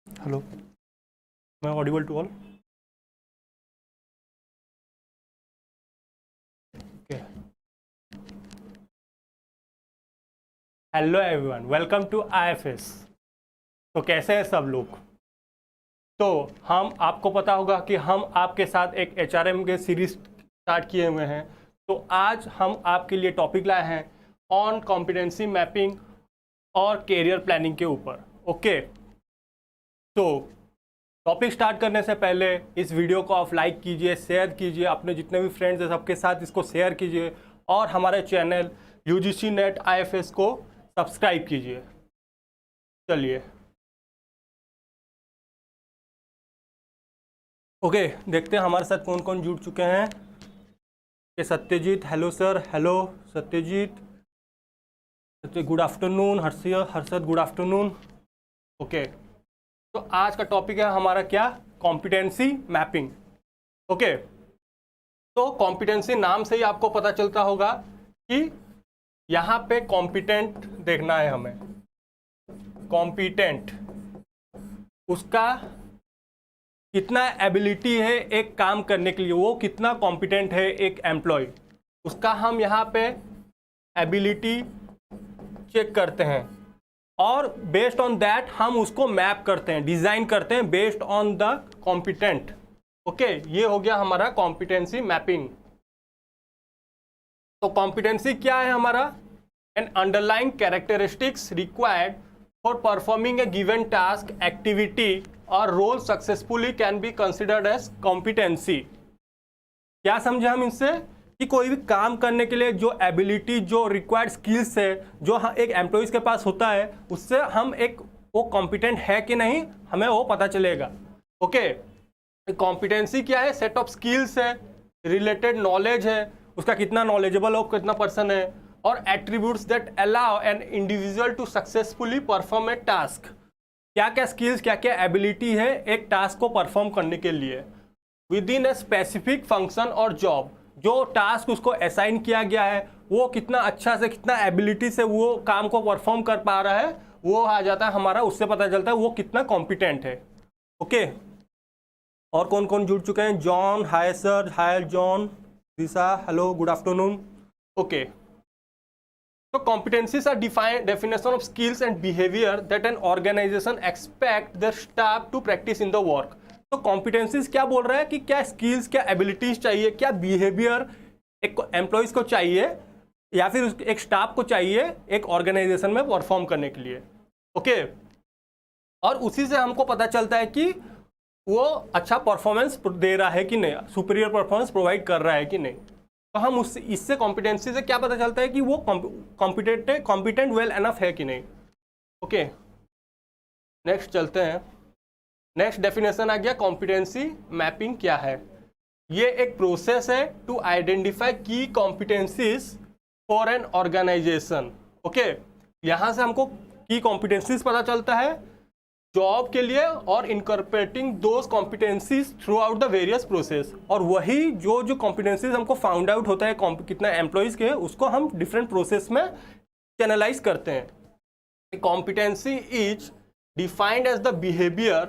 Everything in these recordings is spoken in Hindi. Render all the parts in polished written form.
हेलो, मैं audible to all? Hello everyone, welcome to IFS. तो कैसे हैं सब लोग? तो हम आपको पता होगा कि हम आपके साथ एक एचआरएम के सीरीज स्टार्ट किए हुए हैं। तो आज हम आपके लिए टॉपिक लाए हैं ऑन कॉम्पिटेंसी मैपिंग और कैरियर प्लानिंग के ऊपर। ओके, तो टॉपिक स्टार्ट करने से पहले इस वीडियो को आप लाइक कीजिए, शेयर कीजिए, अपने जितने भी फ्रेंड्स हैं सबके साथ इसको शेयर कीजिए और हमारे चैनल यूजीसी नेट आईएफएस को सब्सक्राइब कीजिए। चलिए ओके, देखते हैं हमारे साथ कौन कौन जुड़ चुके हैं। ये Satyajit, hello sir. Hello Satyajit, good afternoon. Harshad, good afternoon. Okay, तो आज का टॉपिक है हमारा क्या? Competency mapping. ओके, तो कॉम्पिटेंसी नाम से ही आपको पता चलता होगा कि यहाँ पे कॉम्पिटेंट देखना है हमें। कॉम्पिटेंट, उसका कितना एबिलिटी है एक काम करने के लिए, वो कितना कॉम्पिटेंट है एक एम्प्लॉय, उसका हम यहाँ पे एबिलिटी चेक करते हैं और बेस्ड ऑन दैट हम उसको मैप करते हैं, डिज़ाइन करते हैं based on the competent. Okay, ये हो गया हमारा कॉम्पिटेंसी मैपिंग। तो कॉम्पिटेंसी क्या है हमारा? An underlying characteristics required for performing a given task, activity और role successfully can be considered as competency. क्या समझे हम इससे? कि कोई भी काम करने के लिए जो एबिलिटी, जो रिक्वायर्ड स्किल्स है, जो एक एम्प्लॉइज के पास होता है, उससे हम एक वो कॉम्पिटेंट है कि नहीं हमें वो पता चलेगा। ओके, कॉम्पिटेंसी क्या है? सेट ऑफ स्किल्स है, रिलेटेड नॉलेज है, उसका कितना नॉलेजेबल हो, कितना पर्सन है, और attributes that allow an individual to successfully perform a task. क्या क्या स्किल्स, क्या क्या एबिलिटी है एक टास्क को परफॉर्म करने के लिए with in a specific function और जॉब। जो टास्क उसको असाइन किया गया है वो कितना अच्छा से, कितना एबिलिटी से वो काम को परफॉर्म कर पा रहा है, वो आ जाता है हमारा, उससे पता चलता है वो कितना कॉम्पिटेंट है। ओके, और कौन कौन जुड़ चुके हैं? John, hi sir. Hi John. Disha, hello, good afternoon. Okay, तो competencies are defined definition of skills and behavior that an organization expect their staff to practice in the work। तो competencies क्या बोल रहा है कि क्या skills, क्या abilities चाहिए, क्या behavior एक एम्प्लॉइज को चाहिए या फिर एक स्टाफ को चाहिए एक ऑर्गेनाइजेशन में परफॉर्म करने के लिए। ओके, और उसी से हमको पता चलता है कि वो अच्छा परफॉर्मेंस दे रहा है कि नहीं, सुपीरियर परफॉर्मेंस प्रोवाइड कर रहा है कि नहीं। तो हम इससे कॉम्पिटेंसी से क्या पता चलता है कि वो कॉम्पिटेंट वेल एनफ है कि नहीं। ओके, नेक्स्ट चलते हैं। नेक्स्ट डेफिनेशन आ गया कॉम्पिटेंसी मैपिंग क्या है। ये एक प्रोसेस है to identify key competencies for an organization. Okay, यहाँ से हमको की कॉम्पिटेंसीज पता चलता है जॉब के लिए और incorporating those competencies through out the various process. और वही जो कॉम्पिटेंसीज हमको फाउंड आउट होता है कितना एम्प्लॉइज के, उसको हम डिफरेंट प्रोसेस में चैनलाइज करते हैं। Competency is defined as the behavior,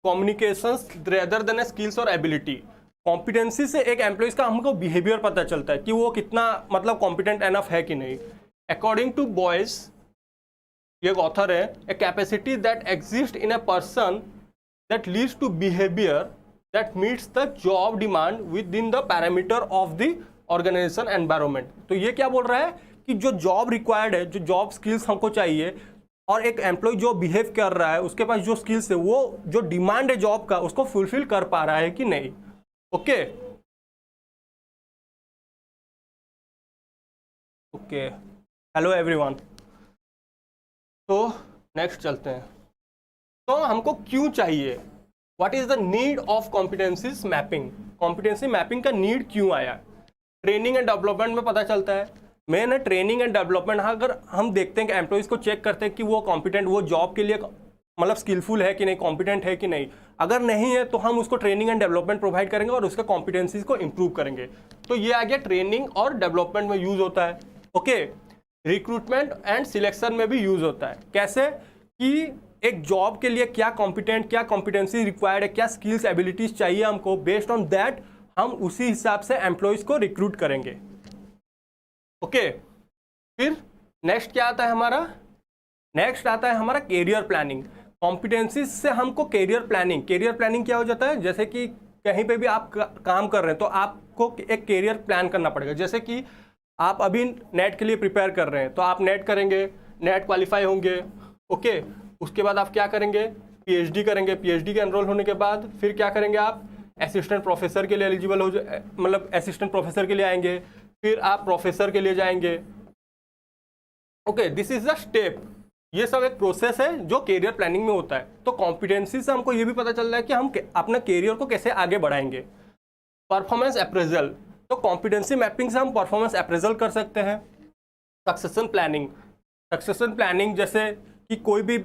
communications rather than skills और एबिलिटी। कॉम्पिटेंसी से एक एम्प्लॉइज का हमको बिहेवियर पता चलता है कि वो कितना मतलब कॉम्पिटेंट एनफ है कि नहीं। अकॉर्डिंग टू बॉयज, ये एक ऑथर है, a capacity that exist in a person that leads to behavior that meets the job demand within the parameter of the organization environment. तो ये क्या बोल रहा है कि जो जॉब रिक्वायर्ड है, जो जॉब स्किल्स हमको चाहिए, और एक एम्प्लॉय जो बिहेव कर रहा है उसके पास जो स्किल्स है, वो जो डिमांड है जॉब का उसको फुलफिल कर पा रहा है कि नहीं। Okay okay, hello everyone. तो नेक्स्ट चलते हैं। तो हमको क्यों चाहिए, what is the need of competencies mapping. Competency mapping का नीड क्यों आया? ट्रेनिंग एंड डेवलपमेंट में पता चलता है। मेन है ट्रेनिंग एंड डेवलपमेंट। अगर हम देखते हैं कि एम्प्लॉइज को चेक करते हैं कि वो कॉम्पिटेंट, वो जॉब के लिए मतलब स्किलफुल है कि नहीं, कॉम्पिटेंट है कि नहीं। अगर नहीं है तो हम उसको ट्रेनिंग एंड डेवलपमेंट प्रोवाइड करेंगे और उसके कॉम्पिटेंसीज को इंप्रूव करेंगे। तो ये आ गया ट्रेनिंग और डेवलपमेंट में यूज होता है। ओके, रिक्रूटमेंट एंड सिलेक्शन में भी यूज होता है। कैसे कि एक जॉब के लिए क्या कॉम्पिटेंट, क्या कॉम्पिटेंसी रिक्वायर्ड है, क्या स्किल्स एबिलिटीज चाहिए हमको, बेस्ड ऑन दैट हम उसी हिसाब से एम्प्लॉयज को रिक्रूट करेंगे। ओके, फिर नेक्स्ट क्या आता है हमारा, नेक्स्ट आता है हमारा कैरियर प्लानिंग। कॉम्पिटेंसीज से हमको कैरियर प्लानिंग क्या हो जाता है, जैसे कि कहीं पे भी आप काम कर रहे हैं तो आपको एक कैरियर प्लान करना पड़ेगा। जैसे कि आप अभी नेट के लिए प्रिपेयर कर रहे हैं तो आप नेट करेंगे, नेट क्वालिफाई होंगे। ओके, उसके बाद आप क्या करेंगे, पीएचडी करेंगे। पीएचडी के एनरोल होने के बाद फिर क्या करेंगे, आप असिस्टेंट प्रोफेसर के लिए एलिजिबल हो मतलब असिस्टेंट प्रोफेसर के लिए आएंगे, फिर आप प्रोफेसर के लिए जाएंगे। Okay, this is the step. ये सब एक प्रोसेस है जो कैरियर प्लानिंग में होता है। तो कॉम्पिटेंसी से हमको ये भी पता चल रहा है कि हम अपना कैरियर को कैसे आगे बढ़ाएंगे। परफॉर्मेंस अप्रेजल, तो कॉम्पिटेंसी मैपिंग से हम परफॉर्मेंस अप्रेजल कर सकते हैं। सक्सेशन प्लानिंग जैसे कि कोई भी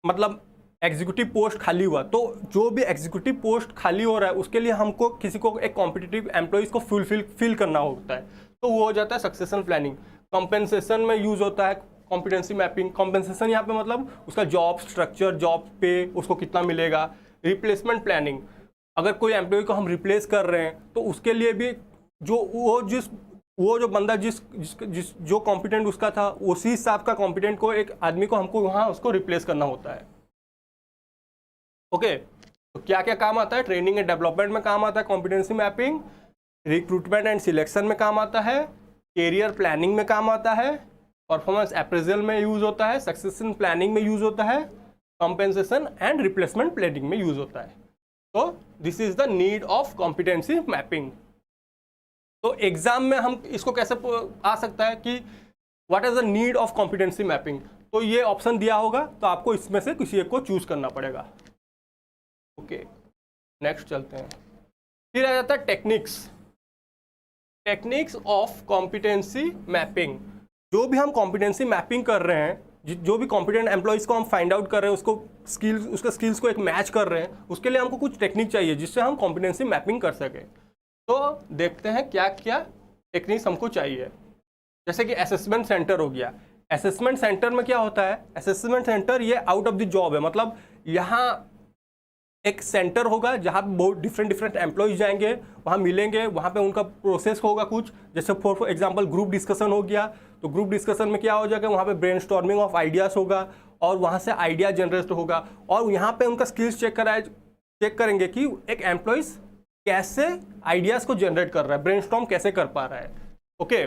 मतलब एग्जीक्यूटिव पोस्ट खाली हुआ, तो जो भी एग्जीक्यूटिव पोस्ट खाली हो रहा है उसके लिए हमको किसी को एक कॉम्पिटिटिव एम्प्लॉइज को फिल करना होता है, तो वो हो जाता है सक्सेशन प्लानिंग। कंपेंसेशन में यूज होता है कॉम्पिटेंसी मैपिंग। कंपेंसेशन यहाँ पे मतलब उसका जॉब स्ट्रक्चर, जॉब पे उसको कितना मिलेगा। रिप्लेसमेंट प्लानिंग, अगर कोई एम्प्लॉय को हम रिप्लेस कर रहे हैं तो उसके लिए भी वो जो बंदा जिस जो कॉम्पिटेंट उसका था उसी हिसाब का कॉम्पिटेंट को एक आदमी को हमको वहाँ उसको रिप्लेस करना होता है। ओके, तो क्या क्या काम आता है, ट्रेनिंग एंड डेवलपमेंट में काम आता है competency mapping, recruitment and selection में काम आता है, कैरियर प्लानिंग में काम आता है, परफॉर्मेंस अप्रेजल में यूज होता है, सक्सेशन प्लानिंग में यूज होता है, कंपेंसेशन एंड रिप्लेसमेंट प्लानिंग में यूज होता है। तो this is the need of competency mapping. तो एग्जाम में हम इसको कैसे आ सकता है कि what is the need of competency mapping, तो ये ऑप्शन दिया होगा, तो आपको इसमें से किसी एक को चूज करना पड़ेगा। ओके, नेक्स्ट चलते हैं। फिर आ जाता है टेक्निक्स ऑफ कॉम्पिटेंसी मैपिंग। जो भी हम कॉम्पिटेंसी मैपिंग कर रहे हैं, जो भी कॉम्पिटेंट एम्प्लॉइज को हम फाइंड आउट कर रहे हैं, उसके स्किल्स को एक मैच कर रहे हैं, उसके लिए हमको कुछ टेक्निक चाहिए जिससे हम कॉम्पिटेंसी मैपिंग कर सकें। तो देखते हैं क्या क्या टेक्निक्स हमको चाहिए। जैसे कि असेसमेंट सेंटर हो गया। असेसमेंट सेंटर में क्या होता है, असेसमेंट सेंटर ये आउट ऑफ द जॉब है, मतलब यहाँ एक सेंटर होगा जहाँ पे बहुत डिफरेंट एम्प्लॉयज जाएंगे, वहाँ मिलेंगे, वहाँ पे उनका प्रोसेस होगा कुछ, जैसे फॉर एग्जांपल ग्रुप डिस्कशन हो गया। तो ग्रुप डिस्कशन में क्या हो जाएगा, वहाँ पे ब्रेनस्टॉर्मिंग ऑफ आइडियाज़ होगा और वहाँ से आइडिया जनरेट होगा, और यहाँ पे उनका स्किल्स चेक करेंगे कि एक एम्प्लॉयज़ कैसे आइडियाज़ को जनरेट कर रहा है, ब्रेनस्टॉर्म कैसे कर पा रहा है। ओके,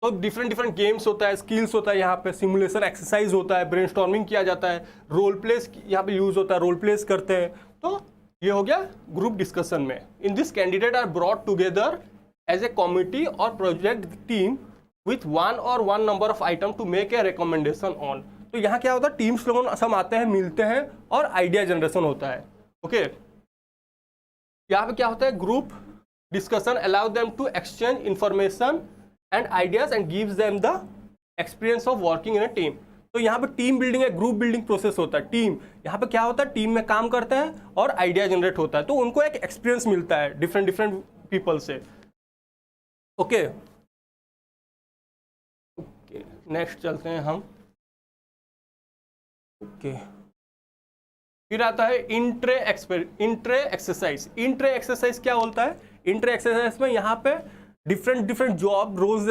तो डिफरेंट गेम्स होता है, स्किल्स होता है, यहाँ पे सिमुलेशन एक्सरसाइज होता है, ब्रेनस्टॉर्मिंग किया जाता है, रोल प्लेस यहाँ पे यूज होता है, रोल प्लेस करते हैं। तो ये हो गया ग्रुप डिस्कशन में। In this candidate are brought together as a committee और project team with one number of item to make a recommendation on. तो यहाँ क्या होता है, टीम्स लोगों सब आते हैं, मिलते हैं और आइडिया जनरेशन होता है। ओके, यहाँ पे क्या होता है, group discussion allow them to exchange information and ideas and gives them the experience of working in a team. तो यहाँ पे टीम बिल्डिंग, एक ग्रुप बिल्डिंग प्रोसेस होता है। टीम यहाँ पे क्या होता है, टीम में काम करते हैं और आइडिया जनरेट होता है, तो उनको एक एक्सपीरियंस मिलता है डिफरेंट पीपल से। ओके, नेक्स्ट चलते हैं हम। ओके, फिर आता है इंट्रे एक्सरसाइज। इंट्रे एक्सरसाइज क्या होता है, इंट्रे एक्सरसाइज में यहाँ पे डिफरेंट जॉब रोल्स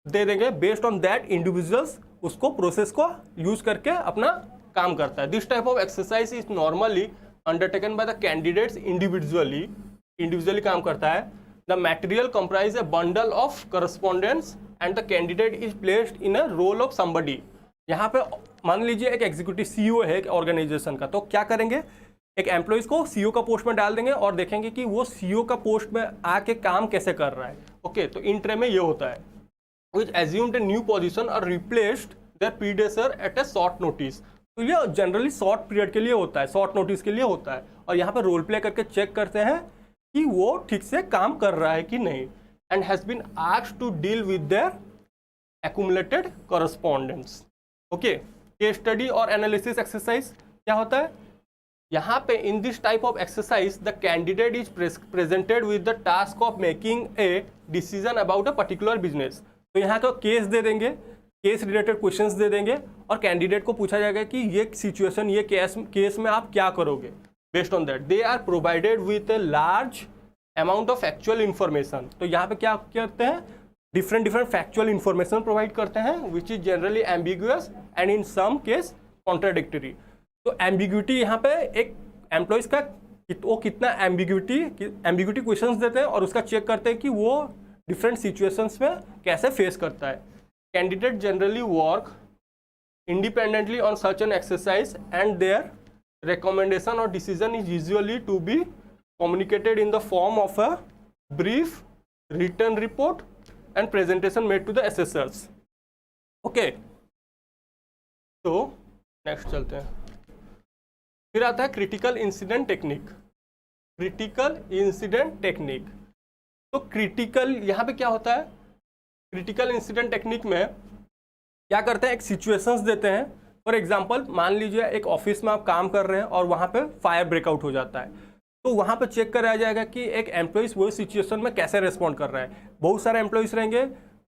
दे देंगे बेस्ड ऑन दैट इंडिविजुअल्स उसको प्रोसेस को यूज करके अपना काम करता है। This type of exercise is normally undertaken by the candidates individually काम करता है। The material comprise a bundle of correspondence and the candidate is placed in a role of somebody. यहाँ पे मान लीजिए एक एग्जीक्यूटिव सीईओ है एक ऑर्गेनाइजेशन का, तो क्या करेंगे, एक एम्प्लॉइज को सीईओ का पोस्ट में डाल देंगे और देखेंगे कि वो सीईओ का पोस्ट में आके काम कैसे कर रहा है। ओके, तो इंट्रे में ये होता है, which assumed a new position और replaced their predecessor at a short notice. तो ये जनरली शॉर्ट पीरियड के लिए होता है, शॉर्ट नोटिस के लिए होता है, और यहाँ पे रोल प्ले करके चेक करते हैं कि वो ठीक से काम कर रहा है कि नहीं, and has been asked to deal with their accumulated correspondence. Okay, case study और एनालिसिस एक्सरसाइज क्या होता है यहाँ पे? In this type of exercise the candidate is presented with the task of making a decision about a particular business. तो यहाँ का केस दे देंगे, केस रिलेटेड क्वेश्चंस दे देंगे और कैंडिडेट को पूछा जाएगा कि ये सिचुएशन, ये केस में आप क्या करोगे। Based on that they are provided with a large amount of factual information. तो यहाँ पे क्या करते हैं? डिफरेंट फैक्चुअल इन्फॉर्मेशन प्रोवाइड करते हैं which is generally ambiguous and in some case contradictory. तो एम्बिग्यूटी यहाँ पे एक एम्प्लॉयज का वो कितना एम्बिग्यूटी क्वेश्चंस देते हैं और उसका चेक करते हैं कि वो डिफरेंट सिचुएशंस में कैसे फेस करता है। Candidate generally work independently on such an exercise and their recommendation or decision is usually to be communicated in the form of a brief written report and presentation made to the assessors. Okay, तो नेक्स्ट चलते हैं। फिर आता है critical incident technique. Critical incident technique, तो क्रिटिकल यहाँ पे क्या होता है? क्रिटिकल इंसिडेंट टेक्निक में क्या करते हैं? एक सिचुएशंस देते हैं। फॉर एग्जाम्पल मान लीजिए एक ऑफिस में आप काम कर रहे हैं और वहाँ पे फायर ब्रेकआउट हो जाता है, तो वहाँ पे चेक कराया जाएगा कि एक एम्प्लॉइज वो सिचुएशन में कैसे रिस्पॉन्ड कर रहा है। बहुत सारे एम्प्लॉइज रहेंगे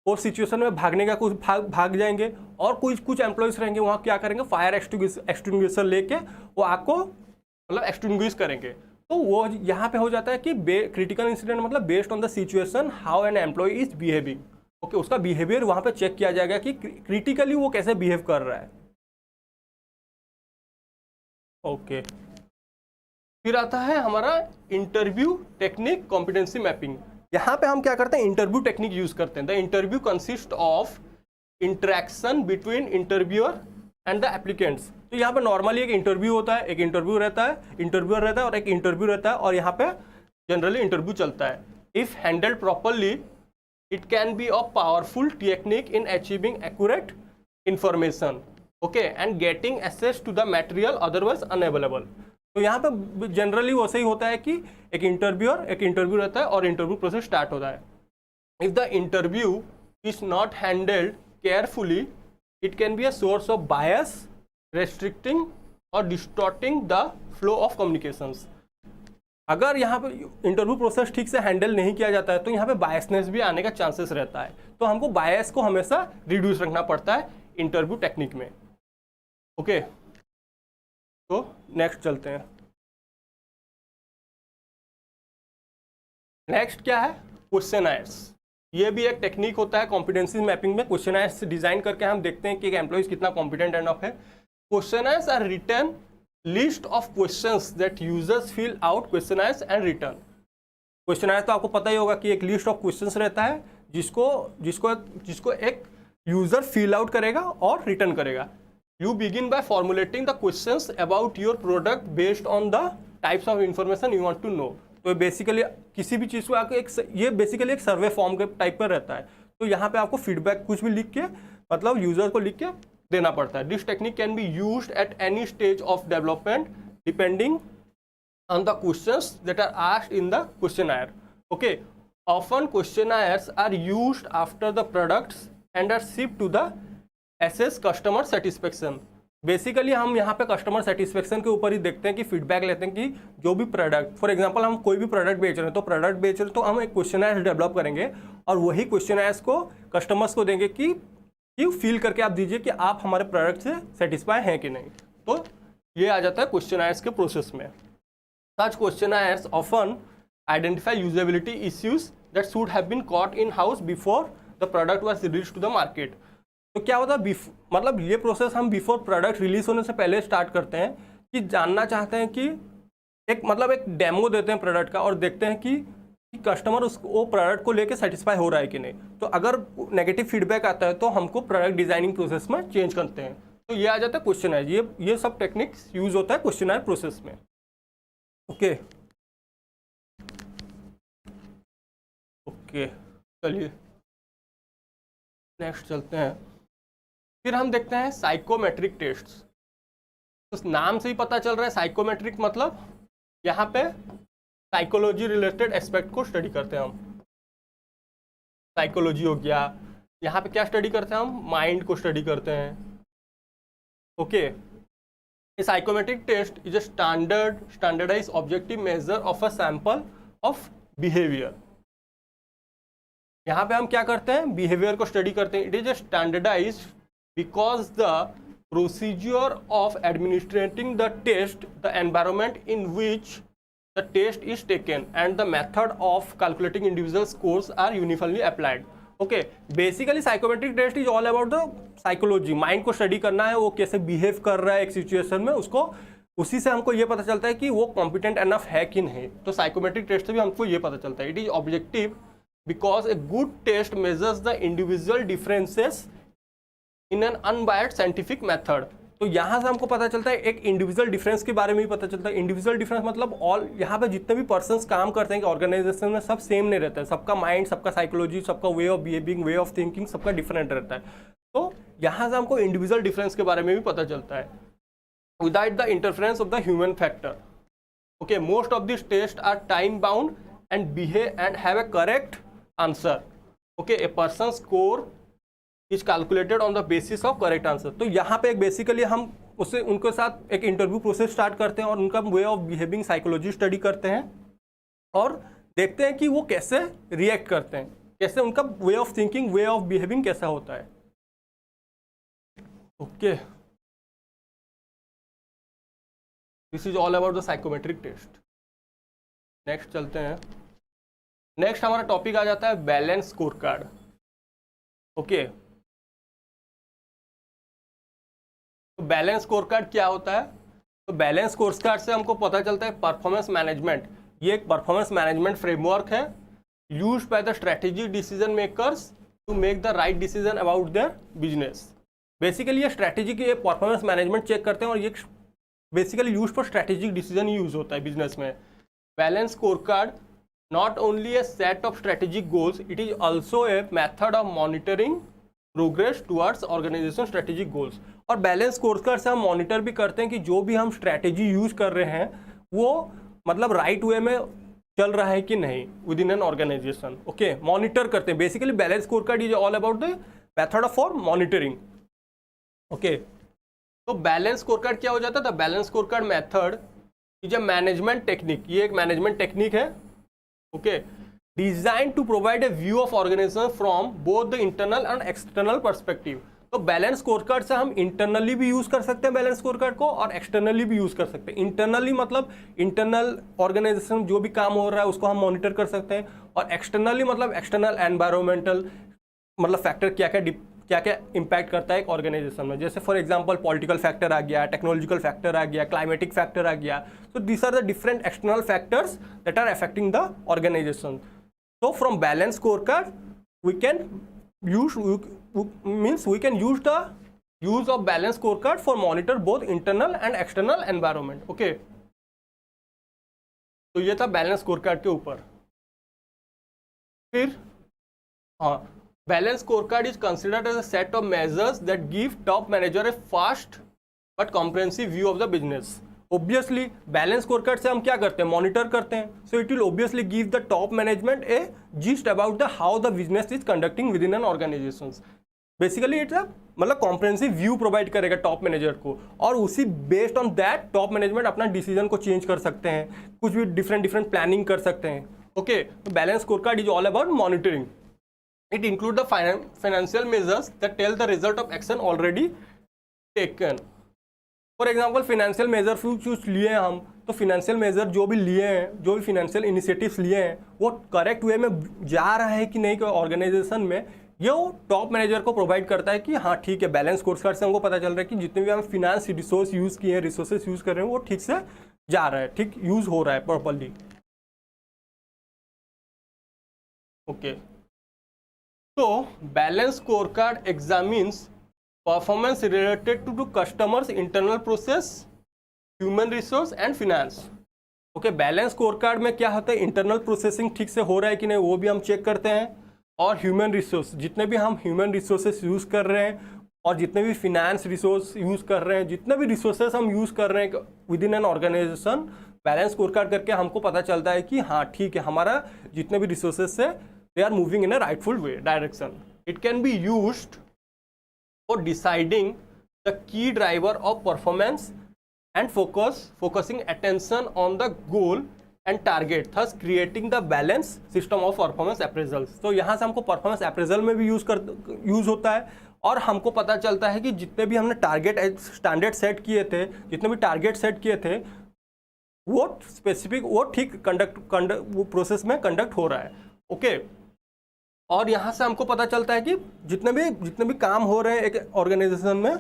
और सिचुएशन में भागने का कुछ भाग जाएंगे और कुछ एम्प्लॉइज रहेंगे वहाँ क्या करेंगे, फायर एक्सटिंग्विशर लेके वो आग को मतलब एक्सटिंग्विश करेंगे। तो वो यहाँ पे हो जाता है कि क्रिटिकल इंसिडेंट मतलब based on the situation how an employee is behaving. Okay, उसका बिहेवियर वहाँ पे चेक किया जाएगा कि क्रिटिकली वो कैसे बिहेव कर रहा है। ओके, फिर आता है हमारा इंटरव्यू टेक्निक कॉम्पिटेंसी मैपिंग। यहाँ पे हम क्या करते हैं? इंटरव्यू टेक्निक यूज करते हैं। The interview consist of interaction between interviewer and the applicants. तो यहाँ पे नॉर्मली एक इंटरव्यू होता है, एक इंटरव्यूअर रहता है और एक इंटरव्यू रहता है और यहाँ पे जनरली इंटरव्यू चलता है। If handled properly it can be a powerful technique in achieving accurate information, okay, and getting access to the material otherwise unavailable. तो यहाँ पे जनरली वैसे ही होता है कि एक इंटरव्यू रहता है और इंटरव्यू प्रोसेस स्टार्ट होता है। If the interview is not handled carefully it can be a source of bias restricting और distorting the flow of communications. अगर यहाँ पे इंटरव्यू प्रोसेस ठीक से हैंडल नहीं किया जाता है तो यहाँ पे बायसनेस भी आने का चांसेस रहता है। तो हमको बायस को हमेशा रिड्यूस रखना पड़ता है इंटरव्यू टेक्निक में। ओके, तो नेक्स्ट चलते हैं। नेक्स्ट क्या है? क्वेश्चनर्स। ये भी एक टेक्निक होता है कॉम्पिटेंसी मैपिंग में। क्वेश्चनर्स डिजाइन करके हम देखते हैं कि एक एम्प्लॉइज कितना कॉम्पिटेंट एनफ है। Questionnaires are written list of questions that users fill out questionnaires and return. Questionnaires तो आपको पता ही होगा कि एक लिस्ट ऑफ क्वेश्चंस रहता है जिसको एक यूजर फिल आउट करेगा और रिटर्न करेगा। You begin by formulating the questions about your product based on the types of information you want to know. तो बेसिकली किसी भी चीज़ को आपको ये बेसिकली एक सर्वे फॉर्म के टाइप पर रहता है। तो यहाँ पे आपको फीडबैक कुछ भी लिख के मतलब यूजर को लिख के देना पड़ता है। This technique can be used at any stage of development depending on the questions that are asked in the questionnaire. Okay, often questionnaires are used after the products and are shipped to the assess customer satisfaction. Basically हम यहाँ पे कस्टमर सेटिस्फेक्शन के ऊपर ही देखते हैं कि फीडबैक लेते हैं कि जो भी प्रोडक्ट, फॉर एग्जांपल हम कोई भी प्रोडक्ट बेच रहे हैं तो हम एक क्वेश्चनर डेवलप करेंगे और वही क्वेश्चनर्स को कस्टमर्स को देंगे कि फील करके आप दीजिए कि आप हमारे प्रोडक्ट से सेटिस्फाई हैं कि नहीं। तो ये आ जाता है क्वेश्चनर्स के प्रोसेस में। Such questionnaires often identify usability issues that should have been caught in house before the product was released to the market. तो क्या होता है मतलब ये प्रोसेस हम बिफोर प्रोडक्ट रिलीज होने से पहले स्टार्ट करते हैं कि जानना चाहते हैं कि एक डेमो देते हैं प्रोडक्ट का और देखते हैं कि कस्टमर वो प्रोडक्ट को लेके सेटिस्फाई हो रहा है कि नहीं। तो अगर नेगेटिव फीडबैक आता है तो हमको प्रोडक्ट डिजाइनिंग प्रोसेस में चेंज करते हैं। तो ये आ जाता है क्वेश्चनर। ये सब टेक्निक्स यूज होता है क्वेश्चनर प्रोसेस में। ओके चलिए नेक्स्ट चलते हैं। फिर हम देखते हैं साइकोमेट्रिक टेस्ट्स। तो नाम से ही पता चल रहा है साइकोमेट्रिक मतलब यहाँ पे साइकोलॉजी रिलेटेड एस्पेक्ट को स्टडी करते हैं हम। साइकोलॉजी हो गया, यहाँ पे क्या स्टडी करते हैं हम? माइंड को स्टडी करते हैं। Okay, a psychometric test is a standardized objective measure of a sample of behavior. यहाँ पे हम क्या करते हैं, बिहेवियर को स्टडी करते हैं. It is standardized because the procedure of administrating the test, the environment in which the test is taken and the method of calculating individual scores are uniformly applied. Okay, basically psychometric test is all about the psychology. Mind को स्टडी करना है, वो कैसे बिहेव कर रहा है एक सिचुएशन में, उसको उसी से हमको ये पता चलता है कि वो कॉम्पिटेंट एनफ है कि नहीं. तो साइकोमेट्रिक टेस्ट से भी हमको ये पता चलता है. It is objective because a good test measures the individual differences in an unbiased scientific method. तो यहाँ से हमको पता चलता है एक इंडिविजुअल डिफरेंस के बारे में भी पता चलता है. इंडिविजुअल डिफरेंस मतलब ऑल, यहाँ पे जितने भी पर्सन्स काम करते हैं ऑर्गेनाइजेशन में, सब सेम नहीं रहता है. सबका माइंड, सबका साइकोलॉजी, सबका वे of behaving, way of thinking सबका डिफरेंट रहता है. तो यहाँ से हमको इंडिविजुअल डिफरेंस के बारे में भी पता चलता है without the interference of the human factor. Okay, most of this test are time bound and behave and have a correct answer. Okay, a person score is calculated on the basis of correct answer. तो यहाँ पे एक बेसिकली हम उससे उनके साथ एक इंटरव्यू प्रोसेस स्टार्ट करते हैं और उनका way of behaving psychology study करते हैं और देखते हैं कि वो कैसे रिएक्ट करते हैं, कैसे उनका way of thinking, way of behaving कैसा होता है. Okay, this is all about the psychometric test. Next चलते हैं. नेक्स्ट हमारा टॉपिक आ जाता है बैलेंस स्कोर कार्ड. ओके, तो बैलेंस स्कोर कार्ड क्या होता है? तो बैलेंस स्कोर कार्ड से हमको पता चलता है परफॉर्मेंस मैनेजमेंट. ये एक परफॉर्मेंस मैनेजमेंट फ्रेमवर्क है used by the strategic decision makers to make the right decision about their business. Basically ये स्ट्रेटेजी की परफॉर्मेंस मैनेजमेंट चेक करते हैं और ये basically use for strategic decision use होता है बिजनेस में. Balance score card not only a set of strategic goals, it is also a method of monitoring progress towards organization strategic goals. और बैलेंस स्कोरकार्ड से हम मॉनिटर भी करते हैं कि जो भी हम स्ट्रैटेजी यूज कर रहे हैं वो मतलब राइट वे में चल रहा है कि नहीं within an organization. Okay, monitor करते हैं. Basically balance scorecard is all about the method of for monitoring. Okay, तो बैलेंस स्कोरकार्ड क्या हो जाता है? The balance scorecard method is a management technique. ये एक मैनेजमेंट टेक्निक है. Okay, designed to provide a view of organization from both the internal and external perspective. तो बैलेंस स्कोरकार्ड से हम इंटरनली भी यूज कर सकते हैं बैलेंस स्कोरकार्ड को और एक्सटर्नली भी यूज कर सकते हैं. इंटरनली मतलब इंटरनल ऑर्गेनाइजेशन जो भी काम हो रहा है उसको हम मॉनिटर कर सकते हैं और एक्सटर्नली मतलब एक्सटर्नल एनवायरमेंटल मतलब फैक्टर क्या क्या इम्पैक्ट करता है एक ऑर्गेनाइजेशन में. जैसे फॉर एग्जांपल पॉलिटिकल फैक्टर आ गया, टेक्नोलॉजिकल फैक्टर आ गया, क्लाइमेटिक फैक्टर आ गया. So these are the different external factors that are affecting the organization. So from balance scorecard, we can use the use of balance scorecard for monitor both internal and external environment. Okay. तो ये था बैलेंस स्कोरकार्ड के ऊपर. फिर हाँ, balance scorecard is considered as a set of measures that give top manager a fast but comprehensive view of the business. Obviously balance scorecard से हम क्या करते हैं? मॉनिटर करते हैं. So it will obviously give the top management a gist about the how the business is conducting within an organization. Basically it's मतलब कॉम्प्रिहेंसिव व्यू प्रोवाइड करेगा टॉप मैनेजर को और उसी based on that top management अपना डिसीजन को चेंज कर सकते हैं, कुछ भी डिफरेंट प्लानिंग कर सकते हैं. ओके, तो balance scorecard is all about monitoring. It include the financial measures that tell the result of action already taken. For example financial measure कुछ लिए हैं हम, तो फिनेंशियल मेजर जो भी लिए हैं, जो भी फिनेंशियल इनिशिएटिव्स लिए हैं वो करेक्ट वे में जा रहा है कि नहीं कोई ऑर्गेनाइजेशन में, ये वो टॉप मैनेजर को प्रोवाइड करता है कि हाँ ठीक है. बैलेंस स्कोरकार्ड से हमको पता चल रहा है कि जितने भी हम फिनेंस रिसोर्स यूज़ किए हैं, रिसोर्सेज यूज़ कर रहे हैं वो ठीक से जा रहा है, ठीक यूज़ हो रहा है प्रॉपरली. ओके, तो balance scorecard examines performance related to customers internal process, human resource and finance. Okay, balance scorecard में क्या होता है? इंटरनल प्रोसेसिंग ठीक से हो रहा है कि नहीं वो भी हम चेक करते हैं और ह्यूमन रिसोर्स, जितने भी हम ह्यूमन रिसोर्सेस यूज़ कर रहे हैं और जितने भी फिनेंस रिसोर्स यूज़ कर रहे हैं, जितने भी रिसोर्सेस हम यूज़ कर रहे हैं within an organization, balance scorecard करके हमको पता चलता है कि हाँ ठीक है हमारा जितने भी रिसोर्सेस है they are moving in a rightful way direction. It can be used for deciding the key driver of performance and focusing attention on the goal and target, thus creating the balance system of performance appraisals. तो यहाँ से हमको परफॉर्मेंस अप्रेजल में भी यूज होता है, और हमको पता चलता है कि जितने भी हमने टारगेट स्टैंडर्ड सेट किए थे, जितने भी टारगेट सेट किए थे, वो स्पेसिफिक, वो ठीक वो प्रोसेस में कंडक्ट हो रहा है। ओके, और यहाँ से हमको पता चलता है कि जितने भी काम हो रहे हैं एक ऑर्गेनाइजेशन में,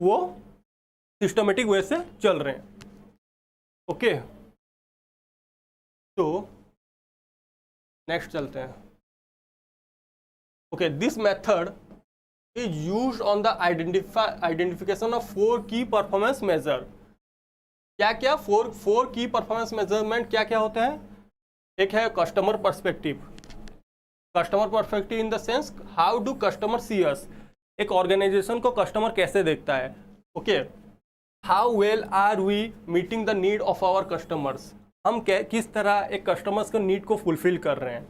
वो सिस्टमेटिक वे से चल रहे हैं। ओके, तो नेक्स्ट चलते हैं। Okay, this method is used on the identification of 4 की परफॉर्मेंस मेजर। क्या क्या 4 की परफॉर्मेंस मेजरमेंट क्या क्या होते हैं? एक है customer perspective. Customer perspective in the sense how do customer see us, एक ऑर्गेनाइजेशन को कस्टमर कैसे देखता है। Okay, how well are we meeting the need of our customers, हम किस तरह एक कस्टमर्स के नीड को फुलफिल कर रहे हैं।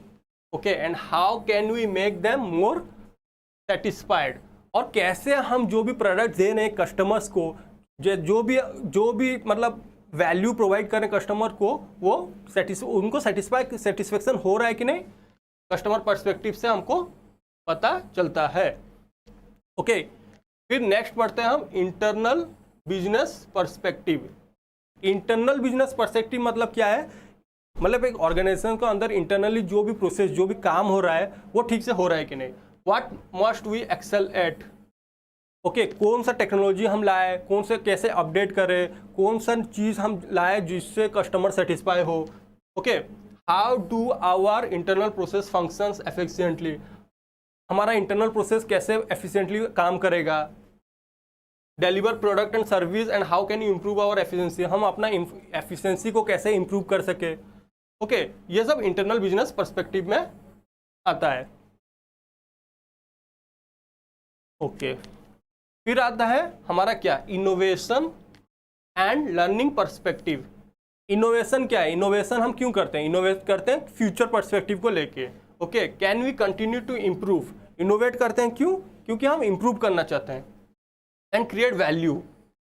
Okay, and how can we make them more satisfied, और कैसे हम जो भी प्रोडक्ट दे रहे हैं कस्टमर्स को, जो भी मतलब वैल्यू प्रोवाइड करें कस्टमर को, वो उनको सेटिस्फेक्शन हो रहा है कि नहीं, कस्टमर पर्सपेक्टिव से हमको पता चलता है। ओके, फिर नेक्स्ट पढ़ते हैं हम internal business perspective. Internal business perspective मतलब क्या है? मतलब एक ऑर्गेनाइजेशन के अंदर इंटरनली जो भी प्रोसेस, जो भी काम हो रहा है, वो ठीक से हो रहा है कि नहीं। What must we excel at, okay, कौन सा टेक्नोलॉजी हम लाए, कौन से कैसे अपडेट करें, कौन सा चीज़ हम लाए जिससे कस्टमर सेटिस्फाई हो। Okay, how do our internal process functions efficiently, हमारा इंटरनल प्रोसेस कैसे एफिशिएंटली काम करेगा। Deliver product and service and how can you improve our efficiency, हम अपना एफिशिएंसी को कैसे इम्प्रूव कर सके। ओके, ये सब इंटरनल बिजनेस पर्सपेक्टिव में आता है। ओके, फिर आता है हमारा क्या, innovation and learning perspective. Innovation क्या है? इनोवेशन हम क्यों करते हैं? इनोवेट करते हैं फ्यूचर पर्सपेक्टिव को लेके। Okay, can we continue to improve, innovate करते हैं क्यों? क्योंकि हम इम्प्रूव करना चाहते हैं। एंड क्रिएट वैल्यू,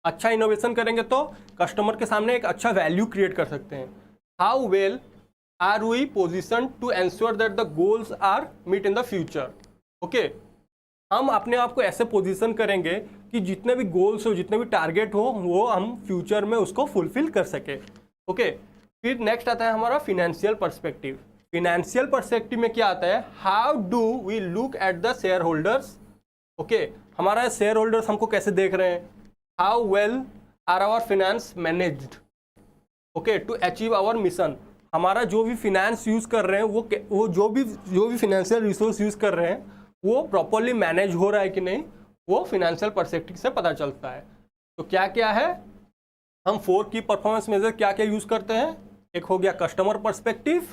अच्छा इनोवेशन करेंगे तो कस्टमर के सामने एक अच्छा वैल्यू क्रिएट कर सकते हैं। How well are we position to ensure that the goals are meet in the future. Okay, हम अपने आप को ऐसे पोजीशन करेंगे कि जितने भी गोल्स हो, जितने भी टारगेट हो, वो हम फ्यूचर में उसको फुलफिल कर सके। ओके, फिर नेक्स्ट आता है हमारा फिनेंशियल पर्सपेक्टिव। फिनेंशियल पर्सपेक्टिव में क्या आता है? How do we look at the share holders. Okay, हमारा शेयर होल्डर्स हमको कैसे देख रहे हैं। How well are our finance managed, okay, to achieve our mission, हमारा जो भी फिनेंस यूज़ कर रहे हैं, वो जो भी फिनेंशियल रिसोर्स यूज़ कर रहे हैं, वो प्रॉपरली मैनेज हो रहा है कि नहीं, वो फिनेंशियल पर्सपेक्टिव से पता चलता है। तो क्या क्या है, हम 4 की परफॉर्मेंस मेजर क्या क्या यूज़ करते हैं? एक हो गया कस्टमर पर्सपेक्टिव,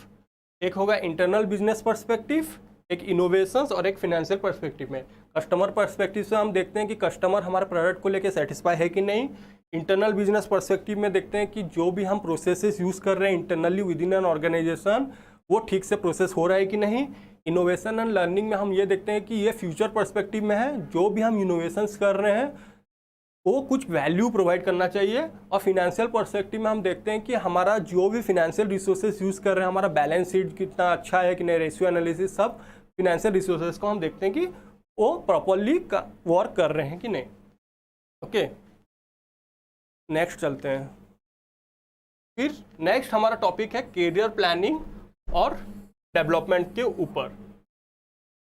एक होगा इंटरनल बिजनेस पर्सपेक्टिव, एक इनोवेशंस और एक फिनेंशियल पर्सपेक्टिव में। कस्टमर पर्सपेक्टिव से हम देखते हैं कि कस्टमर हमारे प्रोडक्ट को लेके सेटिस्फाई है कि नहीं। इंटरनल बिजनेस पर्सपेक्टिव में देखते हैं कि जो भी हम प्रोसेसेस यूज़ कर रहे हैं internally within an organization, वो ठीक से प्रोसेस हो रहा है कि नहीं। इनोवेशन एंड लर्निंग में हम ये देखते हैं कि ये फ्यूचर पर्सपेक्टिव में है, जो भी हम इनोवेशंस कर रहे हैं वो कुछ वैल्यू प्रोवाइड करना चाहिए। और फिनेंशियल पर्सपेक्टिव में हम देखते हैं कि हमारा जो भी फिनेंशियल रिसोर्सेज यूज़ कर रहे हैं, हमारा बैलेंस शीट कितना अच्छा है कि नहीं, रेशियो एनालिसिस, सब फिनेंशियल रिसोर्सेज को हम देखते हैं कि वो प्रॉपरली वर्क कर रहे हैं कि नहीं। ओके, नेक्स्ट चलते हैं। फिर नेक्स्ट हमारा टॉपिक है कैरियर प्लानिंग और डेवलपमेंट के ऊपर।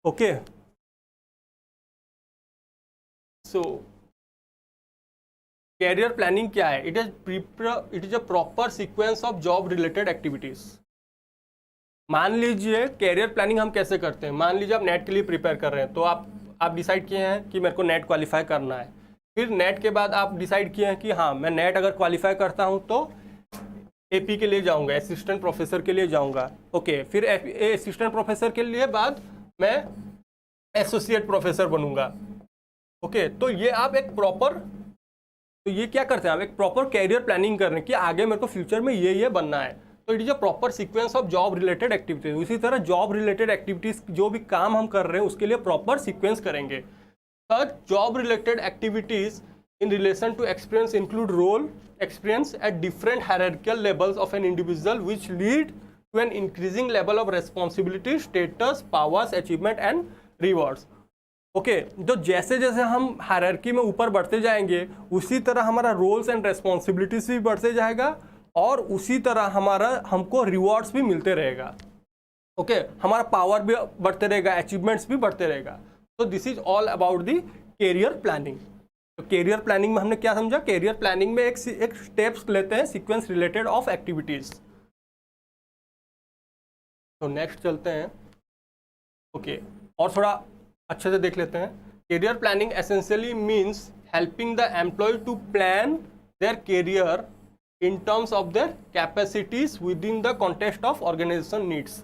ओके, सो कैरियर प्लानिंग क्या है? It is a proper sequence of job related activities. मान लीजिए कैरियर प्लानिंग हम कैसे करते हैं। मान लीजिए आप नेट के लिए प्रिपेयर कर रहे हैं, तो आप डिसाइड किए हैं कि मेरे को नेट क्वालिफाई करना है। फिर नेट के बाद आप डिसाइड किए हैं कि हाँ, मैं नेट अगर क्वालिफाई करता हूँ तो एपी के लिए जाऊँगा, असिस्टेंट प्रोफेसर के लिए जाऊँगा। ओके, फिर असिस्टेंट प्रोफेसर के लिए बाद मैं एसोसिएट प्रोफेसर बनूंगा। ओके, तो ये आप एक प्रॉपर, तो ये क्या करते हैं, आप एक प्रॉपर कैरियर प्लानिंग कर रहे हैं कि आगे मेरे को फ्यूचर में ये बनना है। तो it is a proper sequence of job related activities. उसी तरह जॉब रिलेटेड एक्टिविटीज, जो भी काम हम कर रहे हैं उसके लिए प्रॉपर सीक्वेंस करेंगे। Such job related activities in relation to experience include role experience at different hierarchical levels of an individual, which lead to an increasing level of responsibility, status, powers, achievement and rewards. Okay तो जैसे जैसे हम हायरार्की में ऊपर बढ़ते जाएंगे उसी तरह हमारा रोल्स एंड रेस्पॉन्सिबिलिटीज भी बढ़ते जाएगा और उसी तरह हमारा हमको रिवॉर्ड्स भी मिलते रहेगा. ओके हमारा पावर भी बढ़ते रहेगा, अचीवमेंट्स भी बढ़ते रहेगा. तो this is all about the career planning. तो कैरियर प्लानिंग में हमने क्या समझा? कैरियर प्लानिंग में एक स्टेप्स लेते हैं सीक्वेंस रिलेटेड ऑफ एक्टिविटीज. तो नेक्स्ट चलते हैं. ओके और थोड़ा अच्छे से देख लेते हैं. Career planning essentially means helping the employee to plan their career in terms of their capacities within the context of organization needs.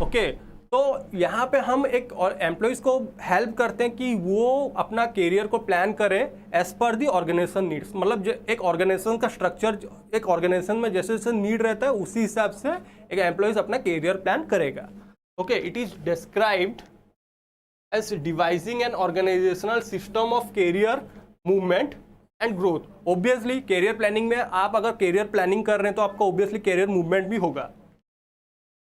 Okay तो यहाँ पे हम एक और एम्प्लॉयज़ को हेल्प करते हैं कि वो अपना कैरियर को प्लान करें एज पर दी ऑर्गेनाइजेशन नीड्स. मतलब एक ऑर्गेनाइजेशन का स्ट्रक्चर, एक ऑर्गेनाइजेशन में जैसे जैसे नीड रहता है उसी हिसाब से एक एम्प्लॉयज़ अपना कैरियर प्लान करेगा. Okay it is described as devising an organizational system of career movement and growth. Obviously career planning में आप अगर कैरियर प्लानिंग कर रहे हैं तो आपका ऑब्वियसली कैरियर मूवमेंट भी होगा.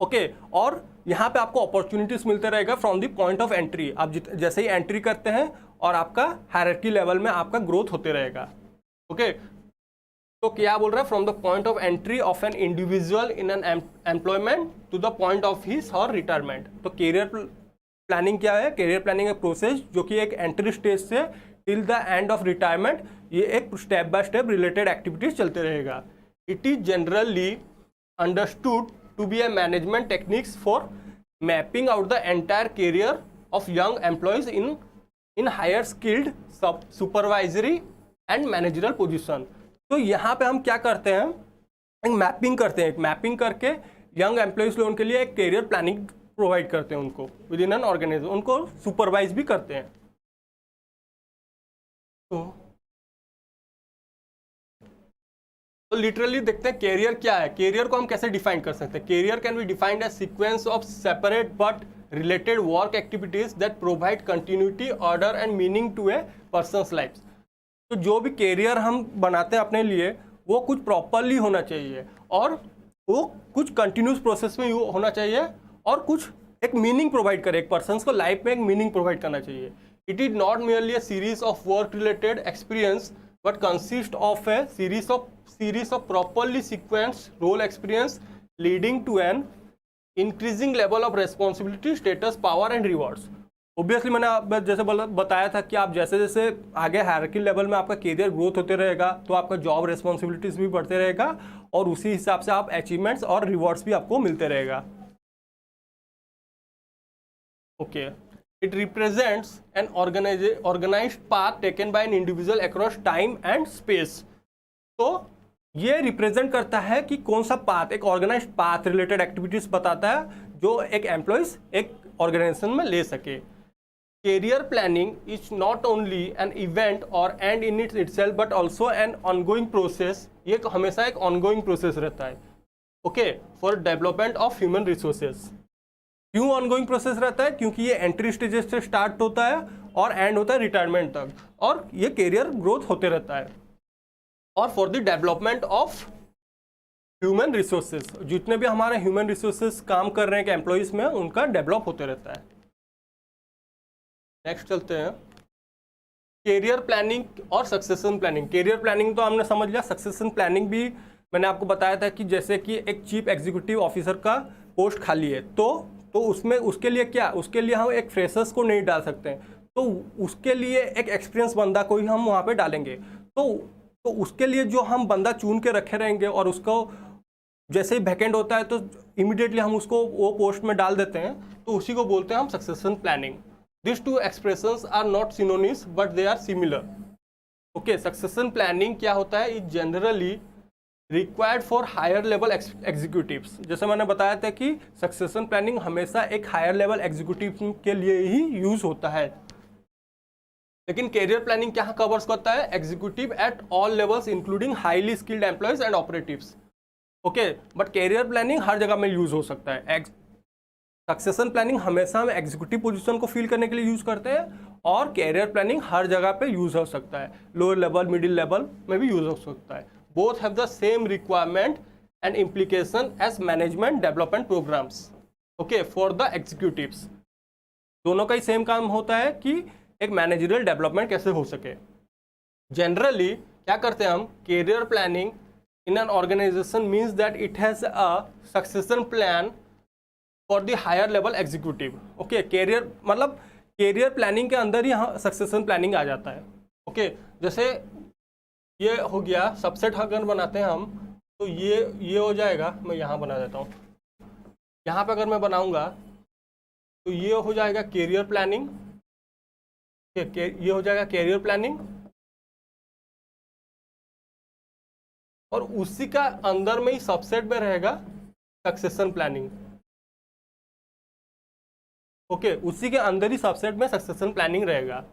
ओके और यहाँ पे आपको अपॉर्चुनिटीज मिलते रहेगा from the point of entry. आप जैसे ही एंट्री करते हैं और आपका हायरार्की लेवल में आपका ग्रोथ होते रहेगा. ओके तो क्या बोल रहा है? From the point of entry of an individual in an employment to the point of his or retirement. तो कैरियर प्लानिंग क्या है? कैरियर प्लानिंग एक प्रोसेस जो कि एक एंट्री स्टेज से till the end of retirement ये एक step by step related activities चलते रहेगा. It is generally understood to be a management techniques for mapping out the entire career of young employees in higher skilled supervisory and managerial position. तो यहाँ पे हम क्या करते हैं? एक मैपिंग करते हैं. एक मैपिंग करके यंग एम्प्लॉयज़ लोगों के लिए एक कैरियर प्लानिंग प्रोवाइड करते हैं उनको विद इन एन ऑर्गेनाइजेशन. उनको सुपरवाइज भी करते हैं. तो लिटरली देखते हैं कैरियर क्या है. कैरियर को हम कैसे डिफाइन कर सकते हैं? Career can be defined as sequence of separate but related work activities that provide continuity, order and meaning to a person's life. तो जो भी कैरियर हम बनाते हैं अपने लिए वो कुछ प्रॉपरली होना चाहिए और वो कुछ कंटिन्यूस प्रोसेस में होना चाहिए और कुछ एक मीनिंग प्रोवाइड करे. एक पर्सन को लाइफ में एक मीनिंग प्रोवाइड करना चाहिए. It is not merely a series of work related experience but consist of a series of properly sequenced role experience leading to an increasing level of responsibility, status, power and rewards. Obviously मैंने जैसे बताया था कि आप जैसे जैसे आगे हायरार्की लेवल में आपका कैरियर ग्रोथ होते रहेगा तो आपका जॉब रिस्पॉन्सिबिलिटीज भी बढ़ते रहेगा और उसी हिसाब से आप अचीवमेंट्स और रिवॉर्ड्स भी आपको मिलते रहेगा. Okay It represents an organized path taken by an individual across time and space. तो ये रिप्रेजेंट करता है कि कौन सा पाथ, एक ऑर्गेनाइज्ड पाथ रिलेटेड एक्टिविटीज बताता है जो एक एम्प्लॉयज एक ऑर्गेनाइजेशन में ले सके. Career planning is not only an event or end in itself but also an ongoing process. ये हमेशा एक ऑनगोइंग प्रोसेस रहता है. Okay for development of human resources. क्यों ऑनगोइंग प्रोसेस रहता है? क्योंकि ये एंट्री स्टेजेस से स्टार्ट होता है और एंड होता है रिटायरमेंट तक और ये कैरियर ग्रोथ होते रहता है. और for the development of human resources, जितने भी हमारे ह्यूमन रिसोर्सेज काम कर रहे हैं एम्प्लॉयज में उनका डेवलप होते रहता है. नेक्स्ट चलते हैं कैरियर प्लानिंग और सक्सेशन प्लानिंग. कैरियर प्लानिंग तो हमने समझ लिया. सक्सेशन प्लानिंग भी मैंने आपको बताया था कि जैसे कि एक चीफ एग्जीक्यूटिव ऑफिसर का पोस्ट खाली है तो उसमें उसके लिए क्या, उसके लिए हम एक फ्रेशर्स को नहीं डाल सकते हैं. तो उसके लिए एक एक्सपीरियंस बंदा को ही हम वहाँ पे डालेंगे. तो उसके लिए जो हम बंदा चुन के रखे रहेंगे और उसको जैसे ही वैकेंट होता है तो इमीडिएटली हम उसको वो पोस्ट में डाल देते हैं. तो उसी को बोलते हैं हम succession planning. This two expressions are not synonyms but they are similar. Okay succession planning क्या होता है? Is generally required for higher level executives. जैसे मैंने बताया था कि सक्सेशन प्लानिंग हमेशा एक हायर लेवल एग्जीक्यूटिव के लिए ही यूज होता है. लेकिन कैरियर प्लानिंग क्या कवर्स करता है? Executive at all levels including highly skilled employees and operatives. Okay but career planning हर जगह में यूज हो सकता है. सक्सेशन प्लानिंग हमेशा हम एग्जीक्यूटिव पोजीशन को फिल करने के लिए यूज़ करते हैं, और कैरियर प्लानिंग हर जगह पे यूज़ हो सकता है, लोअर लेवल मिडिल लेवल में भी यूज़ हो सकता है। Both have the same requirement and implication as management development programmes, okay, for the executives. दोनों का ही सेम काम होता है कि एक मैनेजरियल डेवलपमेंट कैसे हो सके। जनरली क्या करते हैं हम, career planning in an organization means that it has a succession plan for the higher level executive, okay. Career मतलब कैरियर प्लानिंग के अंदर ही यहाँ सक्सेशन प्लानिंग आ जाता है, ओके। जैसे ये हो गया सबसेट, अगर बनाते हैं हम तो ये हो जाएगा, मैं यहाँ बना देता हूँ, यहाँ पे अगर मैं बनाऊँगा तो ये हो जाएगा कैरियर प्लानिंग, ये हो जाएगा कैरियर प्लानिंग, और उसी का अंदर में ही सबसेट में रहेगा सक्सेशन प्लानिंग, ओके। उसी के अंदर ही सबसेट में सक्सेशन प्लानिंग रहेगा,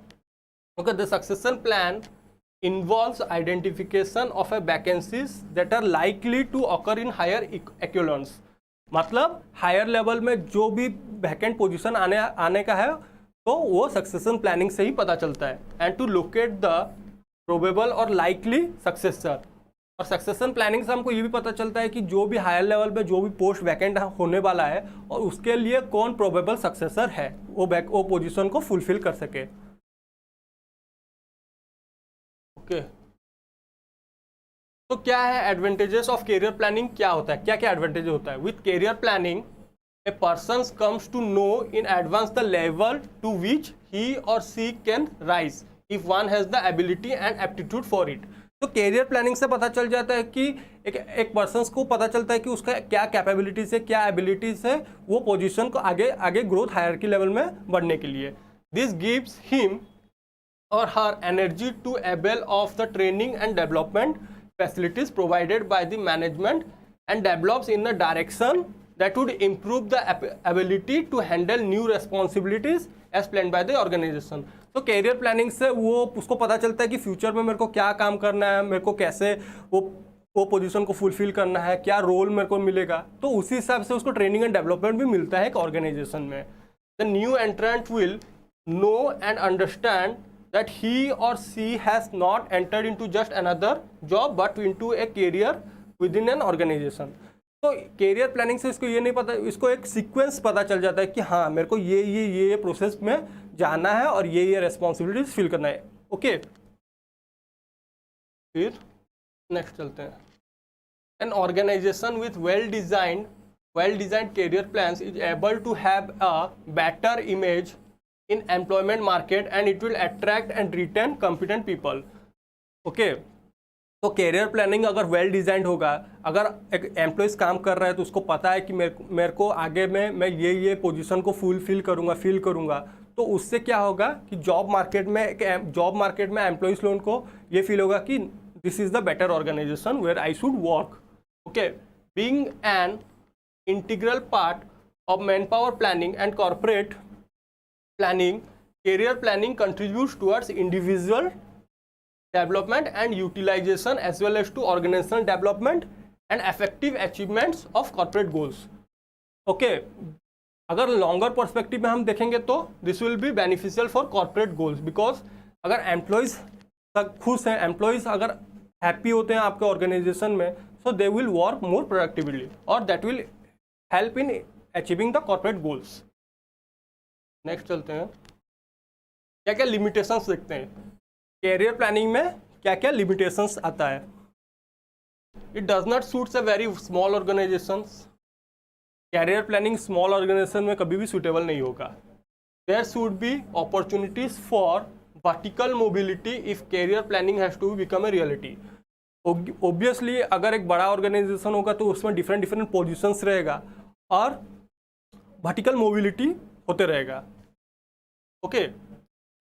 okay. The succession plan involves identification of a vacancies that are likely to occur in higher echelons, मतलब हायर लेवल में जो भी वैकेंट पोजीशन आने का है तो वो सक्सेशन प्लानिंग से ही पता चलता है, and to locate the probable or likely successor. और सक्सेशन प्लानिंग से हमको ये भी पता चलता है कि जो भी हायर लेवल पे जो भी पोस्ट वैकेंट होने वाला है और उसके लिए कौन प्रोबेबल सक्सेसर है, वो पोजीशन को फुलफिल कर सके, ओके। तो क्या है एडवांटेजेस ऑफ कैरियर प्लानिंग, क्या होता है, क्या क्या एडवांटेज होता है। With career planning a person comes to know in advance the level to which he or she can rise if one has the ability and aptitude for it. तो कैरियर प्लानिंग से पता चल जाता है कि एक पर्सन को पता चलता है कि उसका क्या कैपेबिलिटीज है, क्या एबिलिटीज है, वो पोजीशन को आगे ग्रोथ हायरार्की लेवल में बढ़ने के लिए। This gives him or her energy to avail of the training and development facilities provided by the management and develops in a direction that would improve the ability to handle new responsibilities as planned by the organization। तो कैरियर प्लानिंग से वो उसको पता चलता है कि फ्यूचर में मेरे को क्या काम करना है, मेरे को कैसे वो पोजीशन को फुलफिल करना है, क्या रोल मेरे को मिलेगा, तो उसी हिसाब से उसको ट्रेनिंग एंड डेवलपमेंट भी मिलता है एक ऑर्गेनाइजेशन में। The new entrant will know and understand that he or she has not entered into just another job but into a career within an organization। तो कैरियर प्लानिंग से इसको ये नहीं पता, इसको एक सीक्वेंस पता चल जाता है कि हाँ मेरे को ये प्रोसेस में जाना है और ये रेस्पॉन्सिबिलिटीज फिल करना है, ओके। फिर नेक्स्ट चलते हैं। An organization with well designed career plans is able to have a better image in employment market and it will attract and retain competent people, okay। तो कैरियर प्लानिंग अगर वेल डिजाइंड होगा, अगर एक एम्प्लॉयज़ काम कर रहा है तो उसको पता है कि मेरे को आगे में मैं ये पोजीशन को फिल करूँगा, तो उससे क्या होगा कि जॉब मार्केट में एम्प्लॉयज़ लोगों को ये फील होगा कि this is the better organization where I should work, okay. Being an integral part of man power planning and corporate planning, career planning contributes towards individual development and utilization as well as to organizational development and effective achievements of corporate goals, okay। अगर लॉन्गर पर्सपेक्टिव में हम देखेंगे तो this will be beneficial for corporate goals, because अगर एम्प्लॉयज़ खुश हैं, एम्प्लॉयज़ अगर हैप्पी होते हैं आपके ऑर्गेनाइजेशन में, so they will work more productively और that will help in achieving the corporate goals. Next चलते हैं, क्या क्या लिमिटेशंस देखते हैं। कैरियर प्लानिंग में क्या क्या लिमिटेशंस आता है। It does not suits a very small organizations. Career planning small organization में कभी भी सूटेबल नहीं होगा। There should be opportunities for vertical mobility if career planning has to become a reality. Obviously अगर एक बड़ा ऑर्गेनाइजेशन होगा तो उसमें डिफरेंट पोजिशंस रहेगा और वर्टिकल मोबिलिटी होते रहेगा, okay.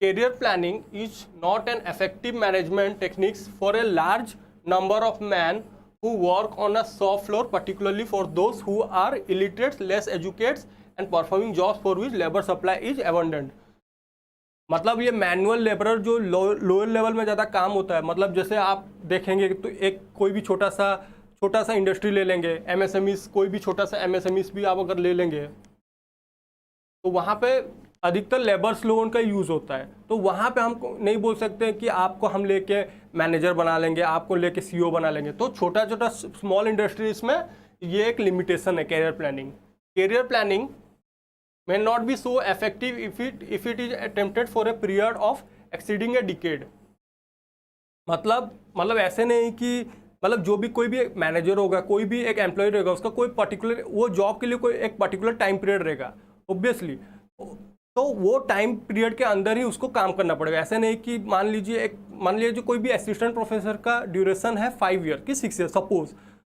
Career planning is not an effective management techniques for a large number of men who work on a shop floor, particularly for those who are illiterate, less educated and performing jobs for which labor supply is abundant। मतलब ये मैनुअल लेबरर जो लोअर लेवल में ज़्यादा काम होता है, मतलब जैसे आप देखेंगे तो एक कोई भी छोटा सा इंडस्ट्री ले लेंगे, MSMEs, कोई भी छोटा सा MSMEs भी आप अगर ले लेंगे तो वहाँ पे अधिकतर लेबर स्लोन का यूज़ होता है। तो वहाँ पे हम नहीं बोल सकते कि आपको हम लेके मैनेजर बना लेंगे, आपको लेके सीईओ बना लेंगे। तो छोटा छोटा स्मॉल इंडस्ट्रीज में ये एक लिमिटेशन है career planning. Career planning may not be so effective if it is attempted for a period of exceeding a decade। मतलब ऐसे नहीं कि मतलब जो भी कोई भी मैनेजर होगा, कोई भी एक एम्प्लॉय रहेगा, उसका कोई पर्टिकुलर वो जॉब के लिए कोई एक पर्टिकुलर टाइम पीरियड रहेगा ऑब्वियसली, तो वो टाइम पीरियड के अंदर ही उसको काम करना पड़ेगा। ऐसे नहीं कि मान लीजिए कोई भी असिस्टेंट प्रोफेसर का ड्यूरेशन है 5 ईयर कि 6 ईयर, सपोज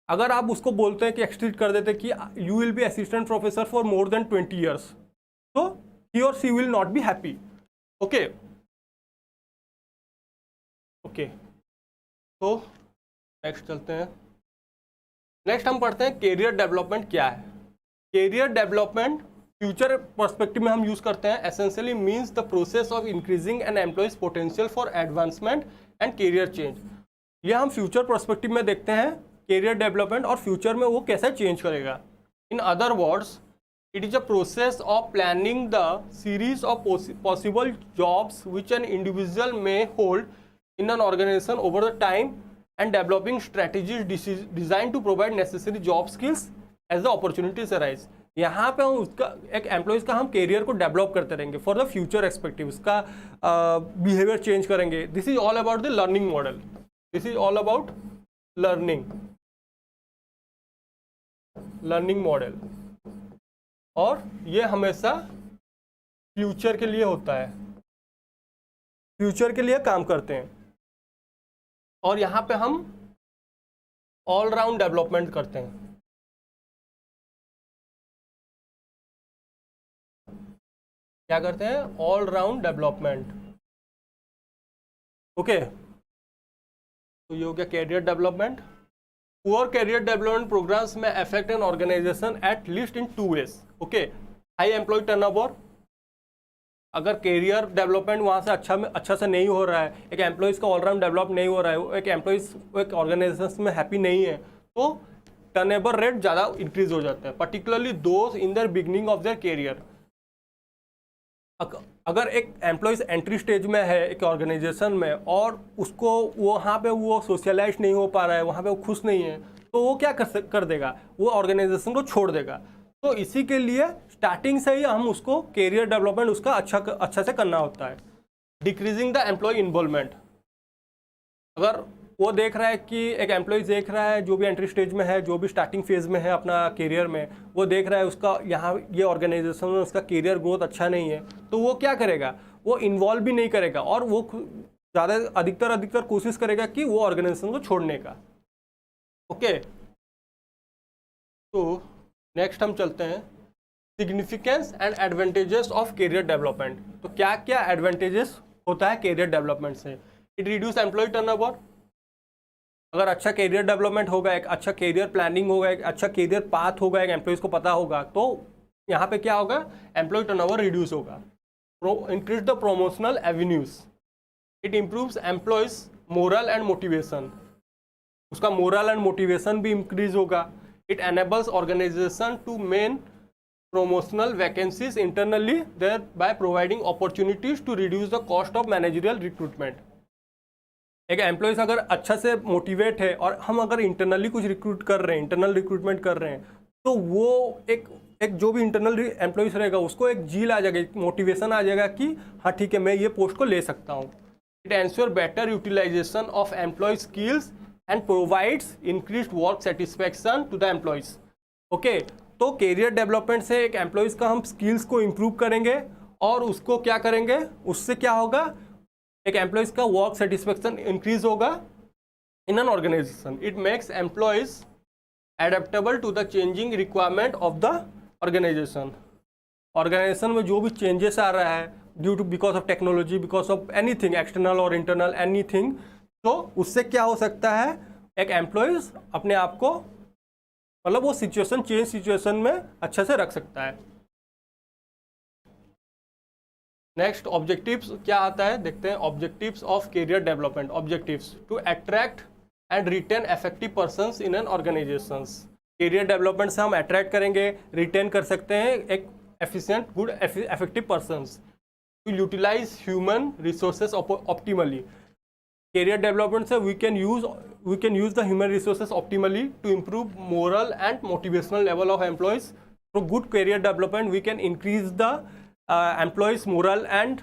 अगर आप उसको बोलते हैं कि एक्सटेंड कर देते कि you will be assistant professor for more than 20 years, तो he or she will not be happy. Okay, तो नेक्स्ट चलते हैं। नेक्स्ट हम पढ़ते हैं कैरियर डेवलपमेंट क्या है। कैरियर डेवलपमेंट फ्यूचर पर्सपेक्टिव में हम यूज करते हैं। Essentially means the process of increasing an employee's potential for advancement and career change. ये हम फ्यूचर पर्सपेक्टिव में देखते हैं कैरियर डेवलपमेंट और फ्यूचर में वो कैसे चेंज करेगा। In other words, it is a process of planning the series of possible jobs which an individual may hold in an organization over the time and developing strategies designed to provide necessary job skills as the opportunities arise। यहाँ पे हम उसका एक एम्प्लॉयज़ का हम कैरियर को डेवलप करते रहेंगे फॉर द फ्यूचर एक्सपेक्टिव, उसका बिहेवियर चेंज करेंगे। This is all about the learning model. This is all about learning model, और ये हमेशा फ्यूचर के लिए होता है, फ्यूचर के लिए काम करते हैं। और यहाँ पे हम ऑल राउंड डेवलपमेंट करते हैं। क्या करते हैं? All round development. ओके, तो ये हो गया career development. Poor career development programmes may affect an organisation at least in 2 ways। Okay, high employee turnover, अगर कैरियर डेवलपमेंट वहाँ से अच्छा से नहीं हो रहा है, एक एम्प्लॉयज़ का ऑलराउंड डेवलप नहीं हो रहा है, एक एम्प्लॉयज़ एक ऑर्गेनाइजेशन में हैप्पी नहीं है, तो टर्नओवर रेट ज़्यादा इंक्रीज हो जाता है, particularly those in their beginning of their career. अगर एक एम्प्लॉयज़ एंट्री स्टेज में है एक ऑर्गेनाइजेशन में और उसको वहाँ पे वो सोशलाइज नहीं हो पा रहा है, वहाँ पे वो खुश नहीं है, तो वो क्या कर देगा? वो ऑर्गेनाइजेशन को छोड़ देगा। तो इसी के लिए स्टार्टिंग से ही हम उसको कैरियर डेवलपमेंट उसका अच्छा से करना होता है। डिक्रीजिंग द एम्प्लॉय इन्वॉल्वमेंट, अगर वो देख रहा है कि एक एम्प्लॉय देख रहा है जो भी एंट्री स्टेज में है, जो भी स्टार्टिंग फेज में है अपना कैरियर में, वो देख रहा है उसका यहाँ ये ऑर्गेनाइजेशन में उसका कैरियर ग्रोथ अच्छा नहीं है, तो वो क्या करेगा? वो इन्वॉल्व भी नहीं करेगा और वो अधिकतर कोशिश करेगा कि वो ऑर्गेनाइजेशन को छोड़ने का। ओके, तो नेक्स्ट हम चलते हैं significance and advantages of career development. तो क्या क्या एडवांटेजेस होता है कैरियर डेवलपमेंट से? इट रिड्यूस एम्प्लॉय टर्नओवर, अगर अच्छा कैरियर डेवलपमेंट होगा, एक अच्छा कैरियर प्लानिंग होगा, एक अच्छा कैरियर पाथ होगा, एक एम्प्लॉयज़ को पता होगा, तो यहाँ पे क्या होगा? एम्प्लॉय टर्नओवर रिड्यूस होगा। Increase the promotional avenues, it improves employees morale and motivation, उसका मोरल एंड मोटिवेशन भी इंक्रीज होगा। It enables organization to man promotional vacancies internally, thereby providing opportunities to reduce the cost of managerial recruitment। एक एम्प्लॉयज़ अगर अच्छा से मोटिवेट है और हम अगर इंटरनली कुछ रिक्रूट कर रहे हैं, इंटरनल रिक्रूटमेंट कर रहे हैं, तो वो एक जो भी इंटरनल एम्प्लॉयज़ रहेगा उसको एक जील आ जाएगा, एक मोटिवेशन आ जाएगा कि हाँ ठीक है, मैं ये पोस्ट को ले सकता हूँ। It ensure better utilization of employee skills and provides increased work satisfaction to the employees. Okay, तो कैरियर डेवलपमेंट से एक एम्प्लॉयज़ का हम स्किल्स को इम्प्रूव करेंगे और उसको क्या करेंगे? उससे क्या होगा? एक एम्प्लॉयज़ का वर्क सेटिस्फैक्शन इंक्रीज होगा in an organization. It makes employees adaptable to the changing requirement of the organization. Organization में जो भी चेंजेस आ रहा है due to because of technology, because of anything external or internal anything, तो उससे क्या हो सकता है? एक एम्प्लॉयज़ अपने आप को मतलब वो चेंज सिचुएशन में अच्छे से रख सकता है। नेक्स्ट ऑब्जेक्टिव्स क्या आता है देखते हैं। Objectives of career development. Objectives to attract and retain effective persons in an organizations. Career development से हम अट्रैक्ट करेंगे, रिटेन कर सकते हैं एक efficient, good, effective persons to utilize human resources optimally. Career development se we can use the human resources optimally to improve moral and motivational level of employees. Through good career development we can increase the employees moral and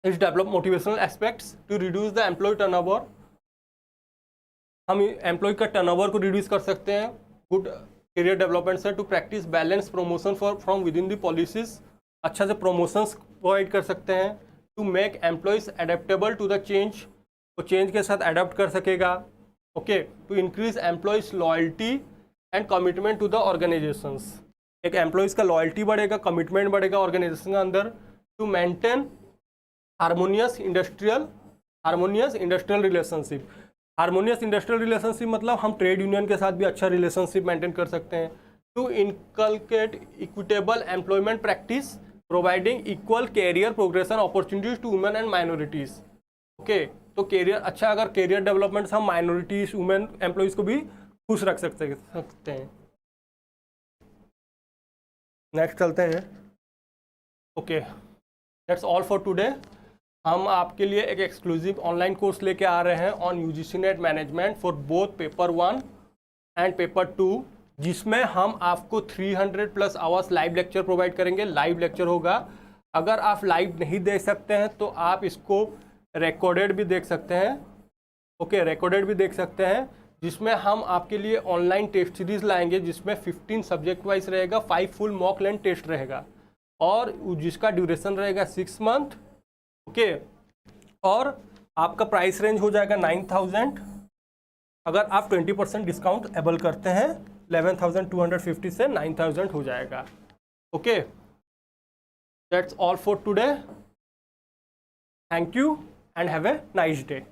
develop motivational aspects to reduce the employee turnover. हम एम्प्लॉय का टर्नओवर को रिड्यूस कर सकते हैं गुड करियर डेवलपमेंट से, to practise balance promotion from within the policies, अच्छा से प्रमोशंस प्रोवाइड कर सकते हैं, to make employees adaptable to the change, तो चेंज के साथ अडेप्ट कर सकेगा, okay, to increase employees loyalty and commitment to the organizations, एक एम्प्लॉयज़ का लॉयल्टी बढ़ेगा, कमिटमेंट बढ़ेगा ऑर्गेनाइजेशन के अंदर, to maintain harmonious industrial relationship. Harmonious industrial relationship मतलब हम ट्रेड यूनियन के साथ भी अच्छा रिलेशनशिप मेंटेन कर सकते हैं। To inculcate equitable employment practice providing equal career progression opportunities to women and minorities, okay, तो कैरियर अच्छा, अगर कैरियर डेवलपमेंट से हम माइनॉरिटीज वुमेन एम्प्लॉयज़ को भी खुश रख सकते हैं। नेक्स्ट चलते हैं, okay, that's all for today. हम आपके लिए एक एक्सक्लूसिव ऑनलाइन कोर्स लेके आ रहे हैं on UGC net management for both paper 1 and paper 2, जिसमें हम आपको 300+ आवर्स लाइव लेक्चर प्रोवाइड करेंगे। लाइव लेक्चर होगा, अगर आप लाइव नहीं देख सकते हैं तो आप इसको रिकॉर्डेड भी देख सकते हैं, ओके, रिकॉर्डेड भी देख सकते हैं, जिसमें हम आपके लिए ऑनलाइन टेस्ट सीरीज़ लाएंगे, जिसमें 15 सब्जेक्ट वाइज रहेगा, 5 फुल मॉक लेंथ टेस्ट रहेगा और जिसका ड्यूरेशन रहेगा 6 मंथ, ओके, और आपका प्राइस रेंज हो जाएगा 9,000, अगर आप 20% डिस्काउंट एबल करते हैं 11,250 से 9,000 हो जाएगा, okay. That's all for today, thank you and have a nice day.